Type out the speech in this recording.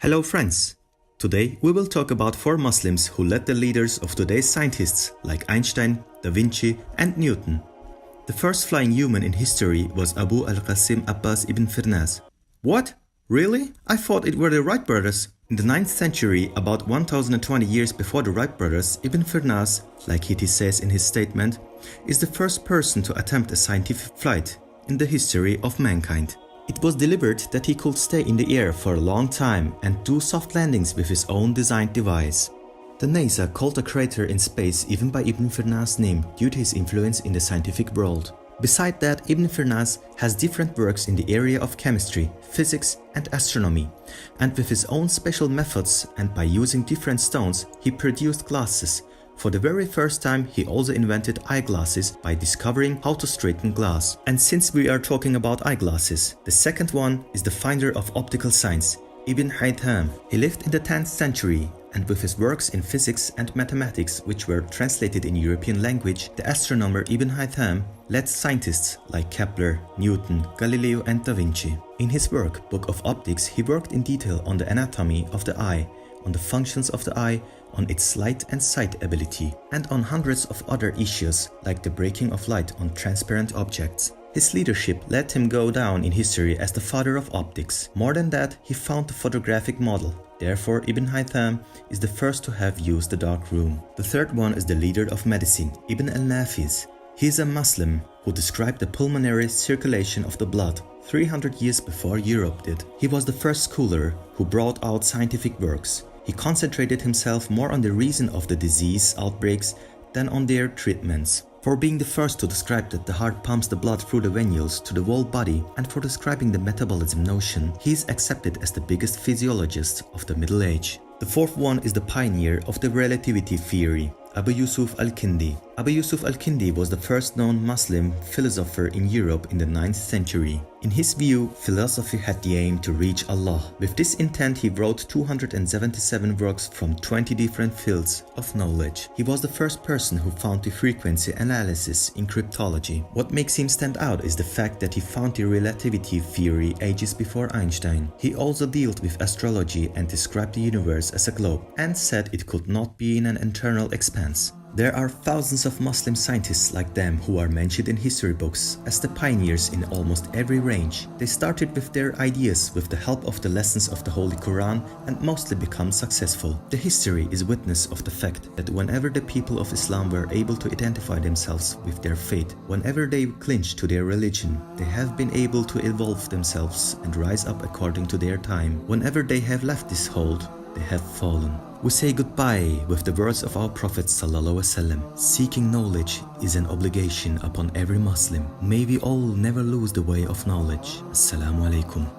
Hello friends! Today we will talk about four Muslims who led the leaders of today's scientists like Einstein, Da Vinci and Newton. The first flying human in history was Abu al-Qasim Abbas ibn Firnas. What? Really? I thought it were the Wright brothers. In the 9th century, about 1020 years before the Wright brothers, Ibn Firnas, like it says in his statement, is the first person to attempt a scientific flight in the history of mankind. It was delivered that he could stay in the air for a long time and do soft landings with his own designed device. The NASA called a crater in space even by Ibn Firnas' name due to his influence in the scientific world. Beside that, Ibn Firnas has different works in the area of chemistry, physics and astronomy, and with his own special methods and by using different stones, he produced glasses. For the very first time, he also invented eyeglasses by discovering how to straighten glass. And since we are talking about eyeglasses, the second one is the finder of optical science, Ibn Haytham. He lived in the 10th century, and with his works in physics and mathematics, which were translated in European language, the astronomer Ibn Haytham led scientists like Kepler, Newton, Galileo and Da Vinci. In his work, Book of Optics, he worked in detail on the anatomy of the eye, on the functions of the eye, on its light and sight ability, and on hundreds of other issues like the breaking of light on transparent objects. His leadership let him go down in history as the father of optics. More than that, he found the photographic model. Therefore, Ibn Haytham is the first to have used the dark room. The third one is the leader of medicine, Ibn al-Nafiz. He is a Muslim who described the pulmonary circulation of the blood 300 years before Europe did. He was the first scholar who brought out scientific works. He concentrated himself more on the reason of the disease outbreaks than on their treatments. For being the first to describe that the heart pumps the blood through the venules to the whole body and for describing the metabolism notion, he is accepted as the biggest physiologist of the Middle Age. The fourth one is the pioneer of the relativity theory, Abu Yusuf al-Kindi. Abu Yusuf al-Kindi was the first known Muslim philosopher in Europe in the 9th century. In his view, philosophy had the aim to reach Allah. With this intent, he wrote 277 works from 20 different fields of knowledge. He was the first person who found the frequency analysis in cryptology. What makes him stand out is the fact that he found the relativity theory ages before Einstein. He also dealt with astrology and described the universe as a globe and said it could not be in an eternal expanse. There are thousands of Muslim scientists like them who are mentioned in history books as the pioneers in almost every range. They started with their ideas with the help of the lessons of the Holy Quran and mostly become successful. The history is witness of the fact that whenever the people of Islam were able to identify themselves with their faith, whenever they clinged to their religion, they have been able to evolve themselves and rise up according to their time. Whenever they have left this hold, they have fallen. We say goodbye with the words of our Prophet ﷺ. Seeking knowledge is an obligation upon every Muslim. May we all never lose the way of knowledge. Assalamu alaikum.